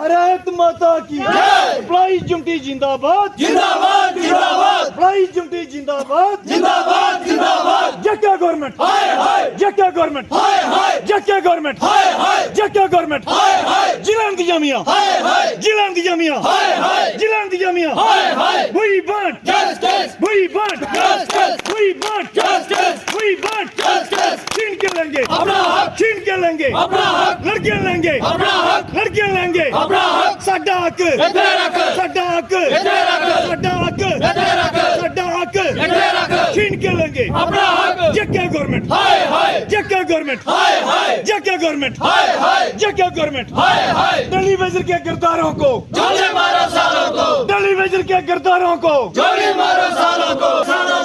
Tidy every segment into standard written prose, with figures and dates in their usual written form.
भारत माता की employee unity जिंदाबाद जिंदाबाद जिंदाबाद एम्प्लॉई यूनिटी जिंदाबाद जिंदाबाद जिंदाबाद जक्का गवर्नमेंट हाय हाय जक्का गवर्नमेंट हाय हाय जक्का गवर्नमेंट हाय हाय जक्का गवर्नमेंट हाय हाय जिलान दी जमिया हाय हाय जिलान दी जमिया हाय हाय जिलान दी जमिया हाय हाय we want justice we want justice we want justice we want justice छीन के लेंगे अपना हक छीन के लेंगे अपना हक लड़कियां लेंगे अपना हक लड़कियां लेंगे अपना हक साडा हक इधर रख साडा हक इधर रख साडा हक इधर रख साडा हक इधर रख छीन के लेंगे अपना हक जक्का गवर्नमेंट हाय हाय जक्का गवर्नमेंट हाय हाय जक्का गवर्नमेंट हाय हाय जक्का गवर्नमेंट हाय हाय दिल्ली वजीर के गिरदारों को गोली मारो सालों को दिल्ली वजीर के गिरदारों को गोली मारो सालों को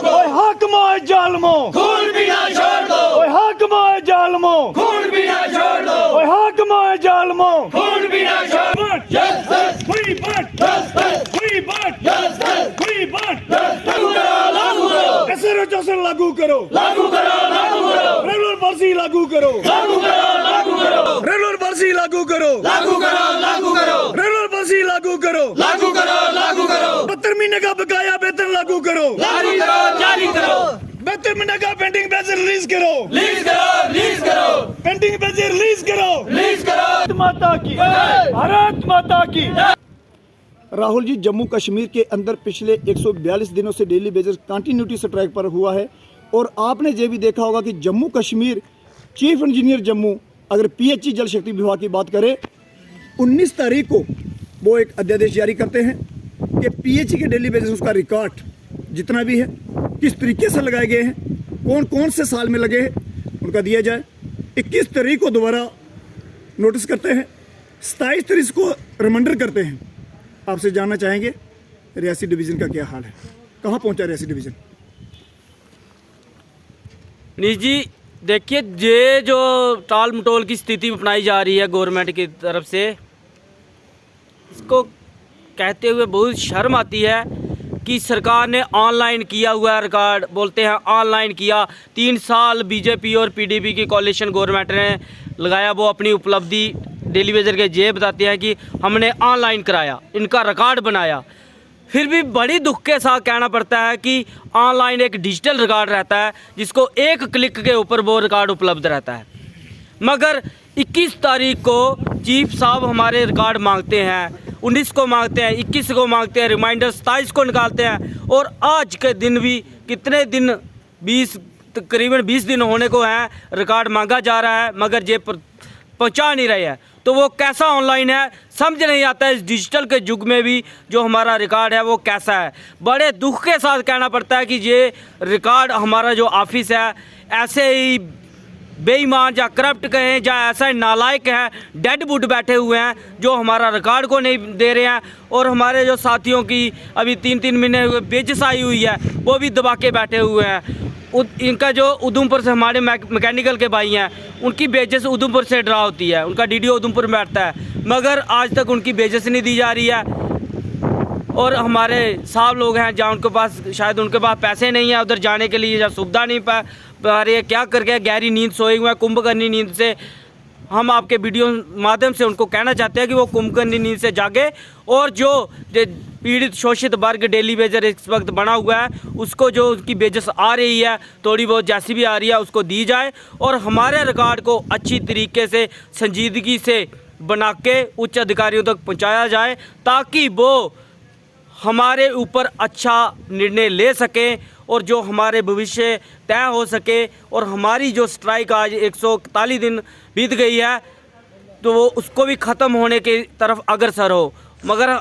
ओए हाकिमो ए जालिमो खून पीना छोड़ दो ओए हाकिमो ए जालिमो खून पीना छोड़ दो ओए हाकिमो ए जालिमो खून पीना छोड़ दो justice we want justice we want justice we want लागू करो एसरो जसन लागू करो लागू करो लागू करो रेगुलर भर्ती लागू करो लागू करो लागू करो रेगुलर भर्ती लागू करो लागू करो लागू करो रेगुलर भर्ती लागू करो लागू करो लागू करो 72 महीने का बकाया वेतन लागू करो लागू करो जारी करो 72 महीने का पेंडिंग पैसे रिलीज करो रिलीज करो पेंडिंग पैसे रिलीज करो रिलीज करो भारत माता की भारत माता की। राहुल जी, जम्मू कश्मीर के अंदर पिछले 142 दिनों से डेली बेसिस कंटिन्यूटी स्ट्राइक पर हुआ है और आपने ये भी देखा होगा कि जम्मू कश्मीर चीफ इंजीनियर जम्मू अगर पीएचई जल शक्ति विभाग की बात करें 19 तारीख को वो एक अध्यादेश जारी करते हैं कि पीएचई के डेली बेसिस उसका रिकॉर्ड जितना भी है किस तरीके से लगाए गए हैं, कौन कौन से साल में लगे हैं, उनका दिया जाए। 21 तारीख को दोबारा नोटिस करते हैं, 27 तारीख को रिमाइंडर करते हैं। आपसे जानना चाहेंगे रियासी डिवीज़न का क्या हाल है, कहाँ पहुंचा रियासी डिवीज़न? निजी देखिए, ये जो टाल मटोल की स्थिति अपनाई जा रही है गवर्नमेंट की तरफ से, इसको कहते हुए बहुत शर्म आती है कि सरकार ने ऑनलाइन किया हुआ है रिकॉर्ड, बोलते हैं ऑनलाइन किया। 3 साल बीजेपी और पीडीपी की कोalition गवर्नमेंट ने लगाया, वो अपनी उपलब्धि डेली बेजर के ये बताते हैं कि हमने ऑनलाइन कराया, इनका रिकॉर्ड बनाया। फिर भी बड़ी दुख के साथ कहना पड़ता है कि ऑनलाइन एक डिजिटल रिकॉर्ड रहता है जिसको एक क्लिक के ऊपर वो रिकॉर्ड उपलब्ध रहता है। मगर 21 तारीख को चीफ साहब हमारे रिकॉर्ड मांगते हैं, 19 को मांगते हैं, 21 को मांगते हैं, रिमाइंडर 27 को निकालते हैं और आज के दिन भी कितने दिन, 20 तकरीबन 20 दिन होने को हैं, रिकॉर्ड मांगा जा रहा है मगर ये पहुंचा नहीं रहे हैं। तो वो कैसा ऑनलाइन है समझ नहीं आता है। इस डिजिटल के युग में भी जो हमारा रिकॉर्ड है वो कैसा है। बड़े दुख के साथ कहना पड़ता है कि ये रिकॉर्ड हमारा जो ऑफिस है ऐसे ही बेईमान या करप्ट कहें या ऐसा नालायक है, डेड वुड बैठे हुए हैं जो हमारा रिकॉर्ड को नहीं दे रहे हैं। और हमारे जो साथियों की अभी 3-3 महीने बेजस आई हुई है वो भी दबा के बैठे हुए हैं। इनका जो उधमपुर से हमारे मैकेनिकल के भाई हैं उनकी बेजस उधमपुर से ड्रा होती है, उनका डीडीओ उधमपुर में बैठता है मगर आज तक उनकी बेजस नहीं दी जा रही है। और हमारे साहब लोग हैं जहाँ उनके पास शायद उनके पास पैसे नहीं है उधर जाने के लिए या सुविधा नहीं पा रही है, क्या करके गहरी नींद सोए हुए हैं, कुंभकर्णी नींद से। हम आपके वीडियो माध्यम से उनको कहना चाहते हैं कि वो कुंभकर्णी नींद से जागे और जो पीड़ित शोषित वर्ग डेली बेजर इस वक्त बना हुआ है उसको जो उसकी बेजस आ रही है, थोड़ी बहुत जैसी भी आ रही है उसको दी जाए और हमारे रिकॉर्ड को अच्छी तरीके से संजीदगी से बना के उच्च अधिकारियों तक पहुंचाया जाए ताकि वो हमारे ऊपर अच्छा निर्णय ले सकें और जो हमारे भविष्य तय हो सके। और हमारी जो स्ट्राइक आज 141 दिन बीत गई है तो वो उसको भी ख़त्म होने की तरफ अग्रसर हो। मगर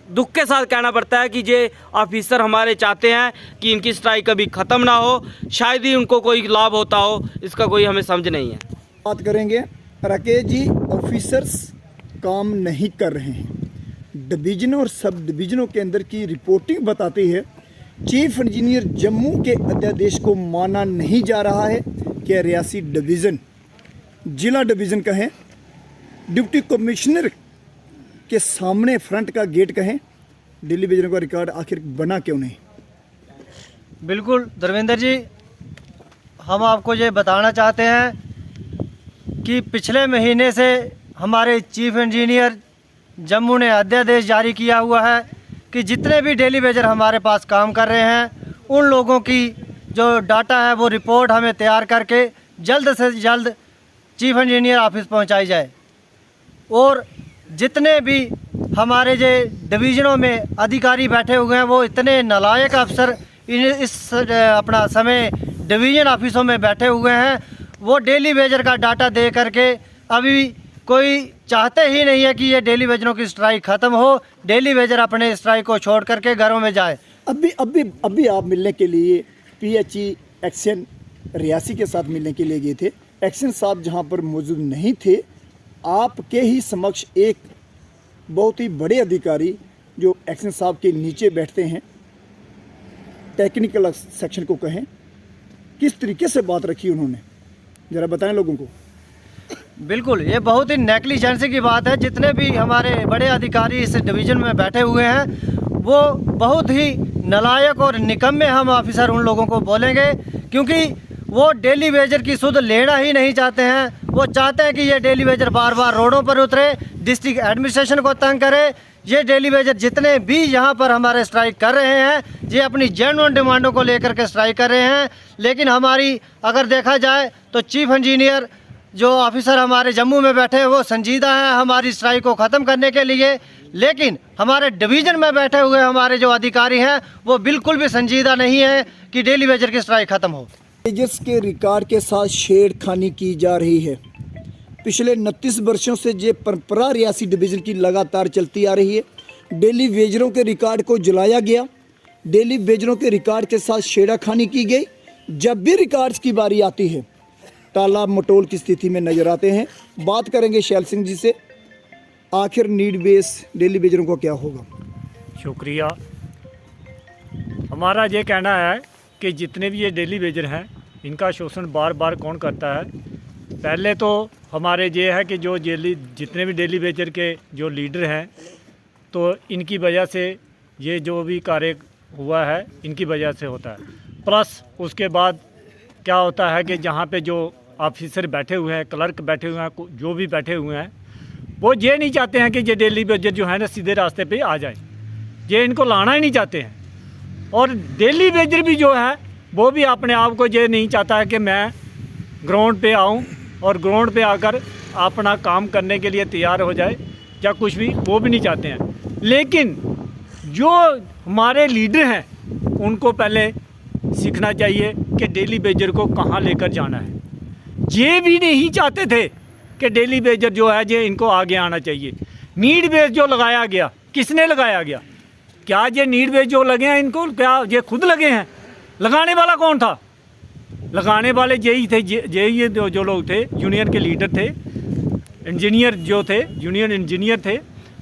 दुख के साथ कहना पड़ता है कि ये ऑफिसर हमारे चाहते हैं कि इनकी स्ट्राइक कभी ख़त्म ना हो, शायद ही उनको कोई लाभ होता हो, इसका कोई हमें समझ नहीं है। बात करेंगे राकेश जी, ऑफिसर्स काम नहीं कर रहे हैं, डिवीजनों और सब डिवीजनों के अंदर की रिपोर्टिंग बताती है चीफ इंजीनियर जम्मू के अध्यादेश को माना नहीं जा रहा है। क्या रियासी डिवीज़न, जिला डिवीज़न कहें, डिप्टी कमिश्नर के सामने फ्रंट का गेट कहें, दिल्ली डिवीजन का रिकॉर्ड आखिर बना क्यों नहीं? बिल्कुल धर्मेंद्र जी, हम आपको ये बताना चाहते हैं कि पिछले महीने से हमारे चीफ इंजीनियर जम्मू ने अध्यादेश जारी किया हुआ है कि जितने भी डेली वेजर हमारे पास काम कर रहे हैं उन लोगों की जो डाटा है वो रिपोर्ट हमें तैयार करके जल्द से जल्द चीफ इंजीनियर ऑफिस पहुंचाई जाए। और जितने भी हमारे जो डिवीज़नों में अधिकारी बैठे हुए हैं वो इतने नालायक अफसर इस अपना समय डिवीज़न ऑफिसों में बैठे हुए हैं, वो डेली वेजर का डाटा दे करके अभी कोई चाहते ही नहीं है कि ये डेली वेजरों की स्ट्राइक ख़त्म हो, डेली वेजर अपने स्ट्राइक को छोड़ करके घरों में जाए। अभी आप मिलने के लिए पीएचई एक्शन रियासी के साथ मिलने के लिए गए थे। एक्शन साहब जहां पर मौजूद नहीं थे, आपके ही समक्ष एक बहुत ही बड़े अधिकारी जो एक्शन साहब के नीचे बैठते हैं, टेक्निकल सेक्शन को कहें, किस तरीके से बात रखी उन्होंने, ज़रा बताएं लोगों को। बिल्कुल, ये बहुत ही नेग्लिजेंसी की बात है। जितने भी हमारे बड़े अधिकारी इस डिवीज़न में बैठे हुए हैं वो बहुत ही नालायक और निकम्मे हम ऑफिसर उन लोगों को बोलेंगे, क्योंकि वो डेली वेजर की सुध लेना ही नहीं चाहते हैं। वो चाहते हैं कि ये डेली वेजर बार बार रोडों पर उतरे, डिस्ट्रिक्ट एडमिनिस्ट्रेशन को तंग करे। ये डेली वेजर जितने भी यहाँ पर हमारे स्ट्राइक कर रहे हैं ये अपनी जेन्युइन डिमांडों को लेकर के स्ट्राइक कर रहे हैं। लेकिन हमारी अगर देखा जाए तो चीफ इंजीनियर जो ऑफिसर हमारे जम्मू में बैठे हैं वो संजीदा हैं हमारी स्ट्राइक को ख़त्म करने के लिए, लेकिन हमारे डिवीज़न में बैठे हुए हमारे जो अधिकारी हैं वो बिल्कुल भी संजीदा नहीं है कि डेली वेजर की स्ट्राइक ख़त्म हो। वेजर्स के रिकॉर्ड के साथ छेड़खानी की जा रही है। पिछले 29 वर्षों से ये परंपरा रियासी डिवीज़न की लगातार चलती आ रही है। डेली वेजरों के रिकॉर्ड को जलाया गया, डेली वेजरों के रिकॉर्ड के साथ छेड़खानी की गई। जब भी रिकॉर्ड्स की बारी आती है ताला मटोल की स्थिति में नजर आते हैं। बात करेंगे शैल सिंह जी से, आखिर नीड बेस डेली वेजरों को क्या होगा। शुक्रिया। हमारा ये कहना है कि जितने भी ये डेली वेजर हैं इनका शोषण बार बार कौन करता है। पहले तो हमारे ये है कि जो जितने भी डेली वेजर के जो लीडर हैं तो इनकी वजह से ये जो भी कार्य हुआ है इनकी वजह से होता है। प्लस उसके बाद क्या होता है कि जहाँ पे जो ऑफिसर बैठे हुए हैं, क्लर्क बैठे हुए हैं, जो भी बैठे हुए हैं वो ये नहीं चाहते हैं कि ये डेली वेजर जो है ना सीधे रास्ते पे आ जाए, ये इनको लाना ही नहीं चाहते हैं। और डेली वेजर भी जो है वो भी अपने आप को ये नहीं चाहता है कि मैं ग्राउंड पे आऊँ और ग्राउंड पे आकर अपना काम करने के लिए तैयार हो जाए या कुछ भी, वो भी नहीं चाहते हैं। लेकिन जो हमारे लीडर हैं उनको पहले सीखना चाहिए कि डेली वेजर को कहाँ लेकर जाना है। ये भी नहीं चाहते थे कि डेली वेजर जो है ये इनको आगे आना चाहिए। नीड बेस जो लगाया गया, किसने लगाया गया? क्या ये नीड बेस जो लगे हैं इनको, क्या ये खुद लगे हैं? लगाने वाला कौन था? लगाने वाले यही थे, यही जो लोग थे, यूनियन के लीडर थे, इंजीनियर जो थे, यूनियन इंजीनियर थे,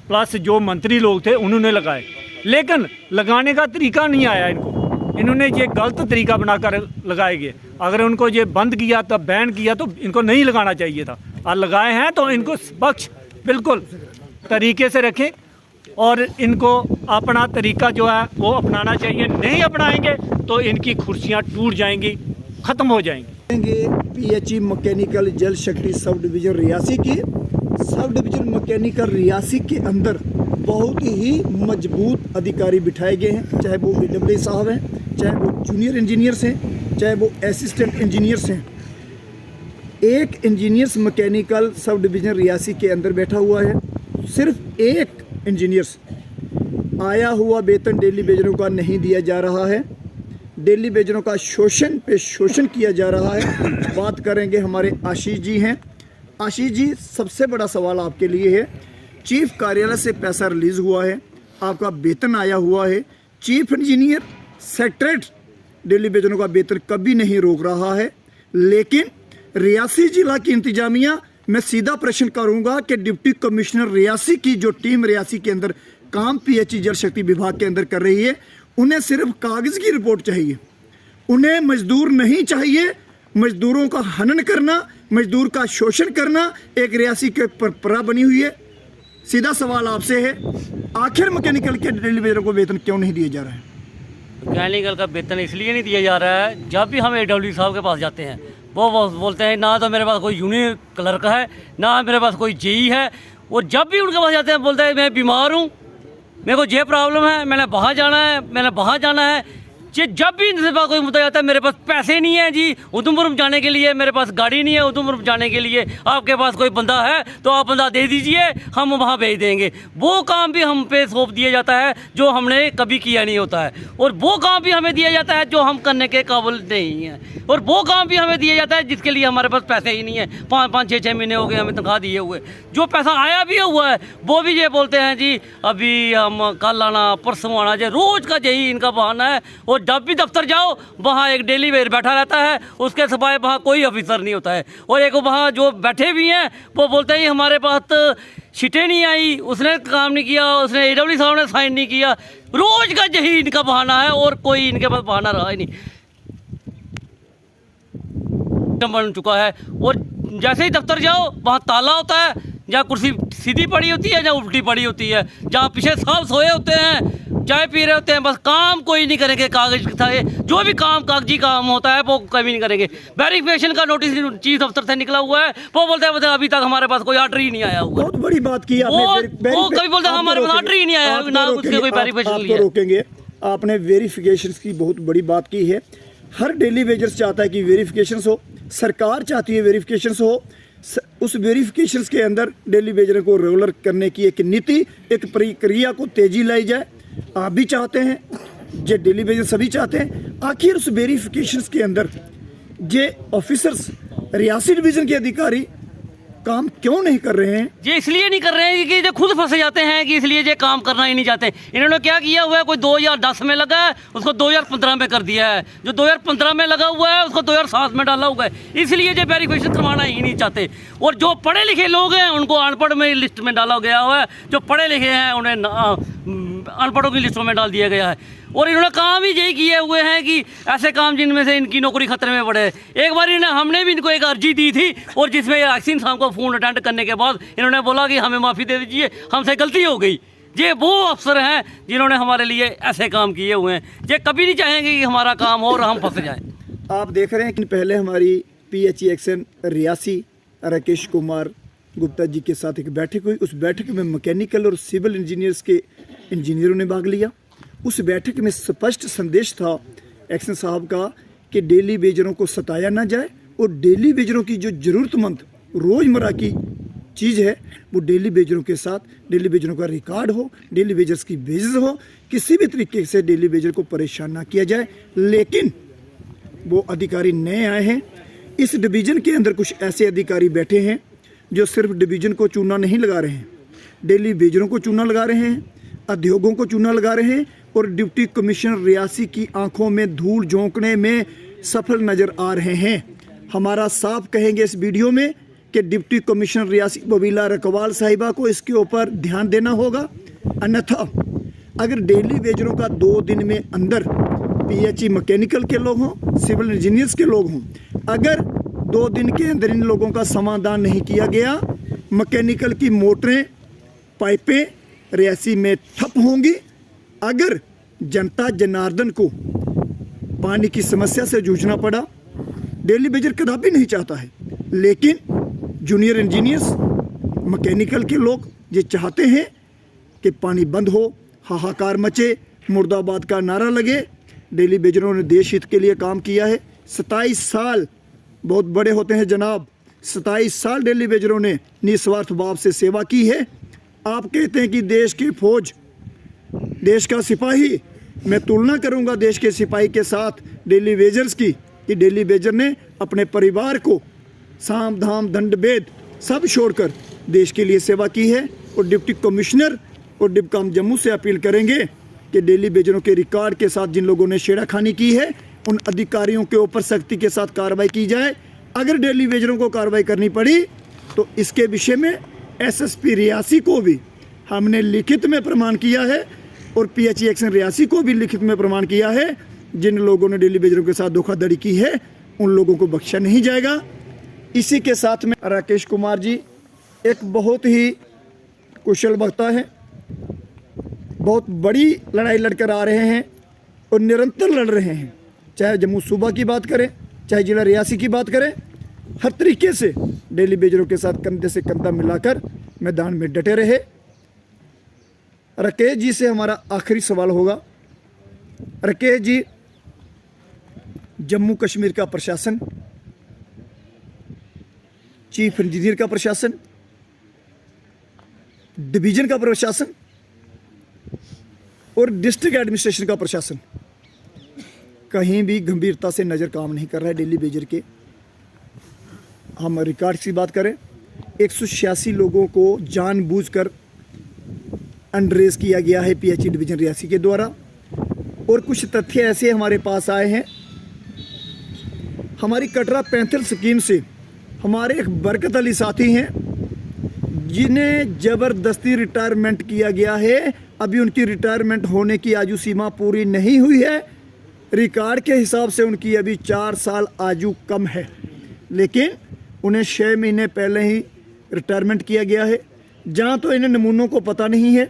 प्लस जो मंत्री लोग थे उन्होंने लगाए। लेकिन लगाने का तरीका नहीं आया इनको, इन्होंने ये गलत तरीका बनाकर लगाए गए। अगर उनको ये बंद किया तब बैन किया तो इनको नहीं लगाना चाहिए था, और लगाए हैं तो इनको पक्ष बिल्कुल तरीके से रखें और इनको अपना तरीका जो है वो अपनाना चाहिए। नहीं अपनाएंगे तो इनकी कुर्सियां टूट जाएंगी, ख़त्म हो जाएंगी। पीएचई मैकेनिकल जल शक्ति सब डिवीज़न रियासी की, सब डिवीज़न मैकेनिकल रियासी के अंदर बहुत ही मजबूत अधिकारी बिठाए गए हैं, चाहे वो BW साहब हैं, चाहे वो जूनियर इंजीनियर्स हैं, चाहे वो असिस्टेंट इंजीनियर्स हैं। एक engineers mechanical sub division Reasi के अंदर बैठा हुआ है, सिर्फ एक इंजीनियर्स। आया हुआ वेतन डेली वेजरों का नहीं दिया जा रहा है, डेली वेजरों का शोषण पे शोषण किया जा रहा है। बात करेंगे हमारे आशीष जी हैं। आशीष जी, सबसे बड़ा सवाल आपके लिए है, चीफ कार्यालय से पैसा रिलीज़ हुआ है, आपका वेतन आया हुआ है, चीफ इंजीनियर सेक्रेटरीट डेली वेजरों का वेतन कभी नहीं रोक रहा है, लेकिन रियासी जिला की इंतजामिया, मैं सीधा प्रश्न करूंगा कि डिप्टी कमिश्नर रियासी की जो टीम रियासी के अंदर काम पीएचई जल शक्ति विभाग के अंदर कर रही है, उन्हें सिर्फ कागज़ की रिपोर्ट चाहिए, उन्हें मजदूर नहीं चाहिए। मजदूरों का हनन करना, मजदूर का शोषण करना एक रियासी के परंपरा बनी हुई है। सीधा सवाल आपसे है, आखिर मैकेनिकल के डेली वेजरों को वेतन क्यों नहीं दिया जा रहा है? मैकेनिकल का वेतन इसलिए नहीं दिया जा रहा है, जब भी हम AW साहब के पास जाते हैं वो बोलते हैं ना तो मेरे पास कोई यूनियन क्लर्क है, ना मेरे पास कोई JE है। और जब भी उनके पास जाते हैं बोलते हैं मैं बीमार हूँ, मेरे को ये प्रॉब्लम है, मैंने वहाँ जाना है, मैंने वहाँ जाना है। जी जब भी इनसे कोई मुद्दा जाता है, मेरे पास पैसे नहीं है जी उधमपुर जाने के लिए, मेरे पास गाड़ी नहीं है उधमपुर जाने के लिए, आपके पास कोई बंदा है तो आप बंदा दे दीजिए, हम वहाँ भेज देंगे। वो काम भी हम पे सौंप दिया जाता है जो हमने कभी किया नहीं होता है, और वो काम भी हमें दिया जाता है जो हम करने के काबिल नहीं हैं, और वो काम भी हमें दिया जाता है जिसके लिए हमारे पास पैसे ही नहीं है। 5-6 महीने हो गए हमें तनख्वाह दिए हुए, जो पैसा आया भी हुआ है वो भी ये बोलते हैं जी अभी हम कल आना परसों आना, जो रोज़ का यही इनका बहाना है। और जब भी दफ्तर जाओ वहाँ एक डेली वेयर बैठा रहता है, उसके सिवाय वहाँ कोई ऑफिसर नहीं होता है। और एक वहाँ जो बैठे भी हैं वो बोलते हैं हमारे पास तो शीटें नहीं आई, उसने काम नहीं किया, उसने AW साहब ने साइन नहीं किया। रोज़ का यही इनका बहाना है और कोई इनके पास बहाना रहा ही नहीं, बन चुका है। और जैसे ही दफ्तर जाओ वहाँ ताला होता है, जहाँ कुर्सी सीधी पड़ी होती है, जहाँ उल्टी पड़ी होती है, जहाँ पीछे साहब सोए होते हैं, चाय पी रहे होते हैं, बस काम कोई नहीं करेंगे। कागज जो भी काम कागजी काम होता है वो कभी नहीं करेंगे। वेरिफिकेशन का नोटिस चीफ दफ्तर से निकला हुआ है, वो बोलते हैं अभी तक हमारे पास कोई ऑर्डर ही नहीं आया हुआ। बहुत बड़ी बात की वो कभी बोलते हैं हमारे पास ऑर्डर ही नहीं आया, ना उसके कोई वेरिफिकेशन लिया। रोकेंगे, आपने वेरिफिकेशन की बहुत बड़ी बात की है। हर डेली वेजर्स चाहता है कि वेरिफिकेशंस हो, सरकार चाहती है वेरिफिकेशंस हो। उस वेरिफिकेशंस के अंदर डेली वेजर को रेगुलर करने की एक नीति, एक प्रक्रिया को तेजी लाई जाए। आप भी चाहते हैं, जो डेली वेजर सभी चाहते हैं। आखिर उस वेरिफिकेशंस के अंदर जे ऑफिसर्स रियासी डिवीज़न के अधिकारी काम क्यों नहीं कर रहे हैं? ये इसलिए नहीं कर रहे हैं कि जो खुद फंसे जाते हैं कि इसलिए ये काम करना ही नहीं चाहते। इन्होंने क्या किया हुआ है, कोई 2010 में लगा है उसको 2015 में कर दिया है, जो 2015 में लगा हुआ है उसको 2007 में डाला हुआ है, इसलिए ये वेरिफिकेशन करवाना ही नहीं चाहते। और जो पढ़े लिखे लोग हैं उनको अनपढ़ में लिस्ट में डाला गया हुआ है, जो पढ़े लिखे हैं उन्हें अनपढ़ों की लिस्टों में डाल दिया गया है। और इन्होंने काम ही यही किए हुए हैं कि ऐसे काम जिनमें से इनकी नौकरी खतरे में पड़े। एक बार हमने भी इनको एक अर्जी दी थी, और जिसमें एक्सिन साहब को फ़ोन अटेंड करने के बाद इन्होंने बोला कि हमें माफ़ी दे दीजिए, हमसे गलती हो गई। ये वो अफसर हैं जिन्होंने हमारे लिए ऐसे काम किए हुए हैं। ये कभी नहीं चाहेंगे कि हमारा काम हो और हम फंस जाएँ। आप देख रहे हैं कि पहले हमारी PHE एक्शन रियासी राकेश कुमार गुप्ता जी के साथ एक बैठक हुई। उस बैठक में मैकेनिकल और सिविल इंजीनियर्स के इंजीनियरों ने भाग लिया। उस बैठक में स्पष्ट संदेश था एक्शन साहब का कि डेली वेजरों को सताया ना जाए, और डेली वेजरों की जो ज़रूरतमंद रोज़मर्रा की चीज़ है वो डेली वेजरों के साथ, डेली वेजरों का रिकॉर्ड हो, डेली वेजर्स की बेसिस हो, किसी भी तरीके से डेली वेजर को परेशान ना किया जाए। लेकिन वो अधिकारी नए आए हैं। इस डिवीज़न के अंदर कुछ ऐसे अधिकारी बैठे हैं जो सिर्फ डिवीज़न को चूना नहीं लगा रहे हैं, डेली वेजरों को चूना लगा रहे हैं, उद्योगों को चूना लगा रहे हैं, और डिप्टी कमिश्नर रियासी की आंखों में धूल झोंकने में सफल नज़र आ रहे हैं। हमारा साफ कहेंगे इस वीडियो में कि डिप्टी कमिश्नर रियासी बबीला रकवाल साहिबा को इसके ऊपर ध्यान देना होगा। अन्यथा अगर डेली वेजरों का 2 दिन में अंदर PHE मैकेनिकल के लोग हों, सिविल इंजीनियर्स के लोग हों, अगर 2 दिन के अंदर इन लोगों का समाधान नहीं किया गया, मैकेनिकल की मोटरें पाइपें रियासी में ठप होंगी। अगर जनता जनार्दन को पानी की समस्या से जूझना पड़ा, डेली वेजर कदापि नहीं चाहता है, लेकिन जूनियर इंजीनियर्स मैकेनिकल के लोग ये चाहते हैं कि पानी बंद हो, हाहाकार मचे, मुर्दाबाद का नारा लगे। डेली वेजरों ने देश हित के लिए काम किया है। 27 साल बहुत बड़े होते हैं जनाब, 27 साल डेली वेजरों ने निस्वार्थ भाव से सेवा की है। आप कहते हैं कि देश की फौज, देश का सिपाही, मैं तुलना करूंगा देश के सिपाही के साथ डेली वेजर्स की, कि डेली वेजर ने अपने परिवार को साम धाम दंड भेद सब छोड़कर देश के लिए सेवा की है। और डिप्टी कमिश्नर और डिपकाम जम्मू से अपील करेंगे कि डेली वेजरों के रिकॉर्ड के साथ जिन लोगों ने छेड़खानी की है उन अधिकारियों के ऊपर सख्ती के साथ कार्रवाई की जाए। अगर डेली वेजरों को कार्रवाई करनी पड़ी तो इसके विषय में SSP रियासी को भी हमने लिखित में प्रमाण किया है, और PHE एक्शन रियासी को भी लिखित में प्रमाण किया है। जिन लोगों ने डेली वेजरों के साथ धोखाधड़ी की है उन लोगों को बख्शा नहीं जाएगा। इसी के साथ में राकेश कुमार जी एक बहुत ही कुशल वक्ता है, बहुत बड़ी लड़ाई लड़कर आ रहे हैं और निरंतर लड़ रहे हैं। चाहे जम्मू सूबा की बात करें, चाहे जिला रियासी की बात करें, हर तरीके से डेली वेजरों के साथ कंधे से कंधा मिलाकर मैदान में डटे रहे। राकेश जी से हमारा आखिरी सवाल होगा। राकेश जी, जम्मू कश्मीर का प्रशासन, चीफ इंजीनियर का प्रशासन, डिवीजन का प्रशासन और डिस्ट्रिक्ट एडमिनिस्ट्रेशन का प्रशासन कहीं भी गंभीरता से नज़र काम नहीं कर रहा है डेली बेजर के। हम रिकॉर्ड की बात करें, 186 लोगों को जानबूझकर अंडरेज किया गया है पीएचई डिवीजन रियासी के द्वारा। और कुछ तथ्य ऐसे हमारे पास आए हैं, हमारी कटरा पैंथल स्कीम से हमारे एक बरकत अली साथी हैं जिन्हें ज़बरदस्ती रिटायरमेंट किया गया है। अभी उनकी रिटायरमेंट होने की आयु सीमा पूरी नहीं हुई है। रिकॉर्ड के हिसाब से उनकी अभी 4 साल आयु कम है, लेकिन उन्हें 6 महीने पहले ही रिटायरमेंट किया गया है। जहाँ तो इन्हें नमूनों को पता नहीं है,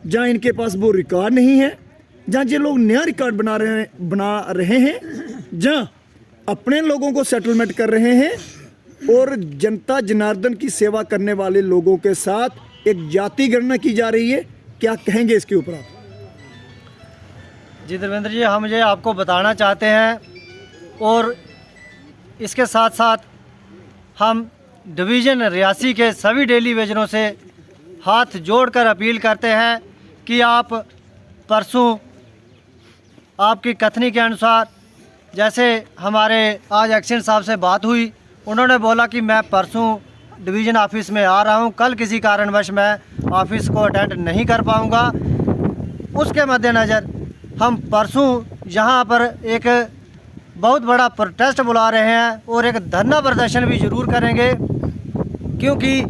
जहाँ इनके पास वो रिकॉर्ड नहीं है, जहाँ ये लोग नया रिकॉर्ड बना रहे हैं, जहाँ अपने लोगों को सेटलमेंट कर रहे हैं और जनता जनार्दन की सेवा करने वाले लोगों के साथ एक जाति गणना की जा रही है। क्या कहेंगे इसके ऊपर आप? जी देवेंद्र जी, हम ये आपको बताना चाहते हैं और इसके साथ साथ हम डिवीज़न रियासी के सभी डेली वेजरों से हाथ जोड़कर अपील करते हैं कि आप परसों आपकी कथनी के अनुसार, जैसे हमारे आज एक्शन साहब से बात हुई, उन्होंने बोला कि मैं परसों डिवीज़न ऑफिस में आ रहा हूं, कल किसी कारणवश मैं ऑफिस को अटेंड नहीं कर पाऊंगा। उसके मद्देनज़र हम परसों यहाँ पर एक बहुत बड़ा प्रोटेस्ट बुला रहे हैं और एक धरना प्रदर्शन भी ज़रूर करेंगे, क्योंकि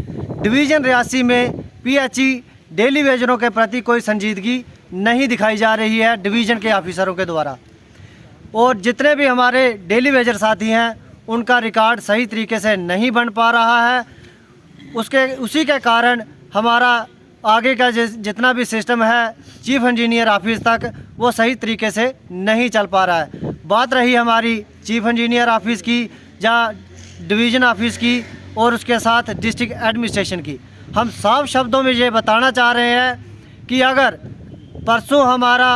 डिवीज़न रियासी में पीएचई डेली वेजरों के प्रति कोई संजीदगी नहीं दिखाई जा रही है डिवीज़न के ऑफिसरों के द्वारा। और जितने भी हमारे डेली वेजर साथी हैं उनका रिकॉर्ड सही तरीके से नहीं बन पा रहा है। उसी के कारण हमारा आगे का जितना भी सिस्टम है चीफ इंजीनियर ऑफिस तक, वो सही तरीके से नहीं चल पा रहा है। बात रही हमारी चीफ इंजीनियर ऑफिस की या डिवीज़न ऑफिस की और उसके साथ डिस्ट्रिक्ट एडमिनिस्ट्रेशन की, हम साफ शब्दों में ये बताना चाह रहे हैं कि अगर परसों हमारा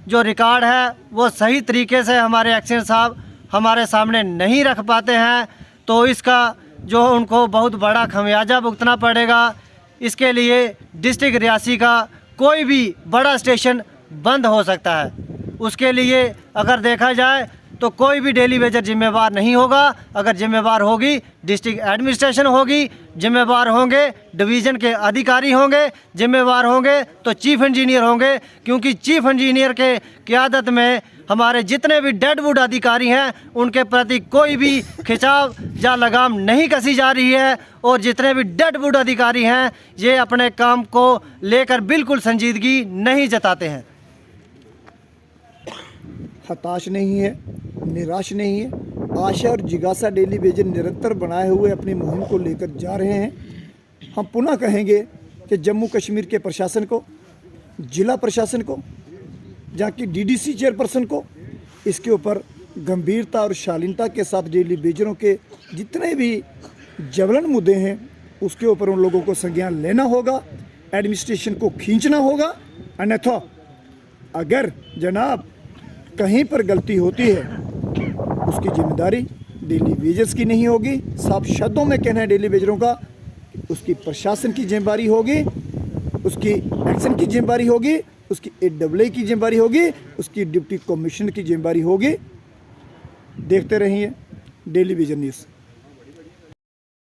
जो रिकॉर्ड है वो सही तरीके से हमारे एक्शन साहब हमारे सामने नहीं रख पाते हैं, तो इसका जो उनको बहुत बड़ा खमियाजा भुगतना पड़ेगा। इसके लिए डिस्ट्रिक्ट रियासी का कोई भी बड़ा स्टेशन बंद हो सकता है। उसके लिए अगर देखा जाए तो कोई भी डेली वेजर जिम्मेवार नहीं होगा। अगर जिम्मेवार होगी डिस्ट्रिक्ट एडमिनिस्ट्रेशन होगी, जिम्मेवार होंगे डिवीज़न के अधिकारी होंगे, जिम्मेवार होंगे तो चीफ इंजीनियर होंगे, क्योंकि चीफ इंजीनियर के क़यादत में हमारे जितने भी डेडवुड अधिकारी हैं उनके प्रति कोई भी खिंचाव या लगाम नहीं कसी जा रही है। और जितने भी डेडवुड अधिकारी हैं ये अपने काम को लेकर बिल्कुल संजीदगी नहीं जताते हैं। हताश नहीं है, निराश नहीं है, आशा और जिज्ञासा डेली वेजर निरंतर बनाए हुए अपनी मुहिम को लेकर जा रहे हैं। हम पुनः कहेंगे कि जम्मू कश्मीर के प्रशासन को, जिला प्रशासन को, जहाँ की डीडीसी चेयरपर्सन को इसके ऊपर गंभीरता और शालीनता के साथ डेली वेजरों के जितने भी जवलन मुद्दे हैं उसके ऊपर उन लोगों को संज्ञान लेना होगा, एडमिनिस्ट्रेशन को खींचना होगा। अन्यथा अगर जनाब कहीं पर गलती होती है उसकी जिम्मेदारी डेली वेजर्स की नहीं होगी। साफ शब्दों में कहना है डेली वेजरों का, उसकी प्रशासन की जिम्मेदारी होगी, उसकी एक्शन की जिम्मेदारी होगी, उसकी AAA की जिम्मेदारी होगी, उसकी डिप्टी कमिश्नर की जिम्मेदारी होगी। देखते रहिए डेली विजन न्यूज़।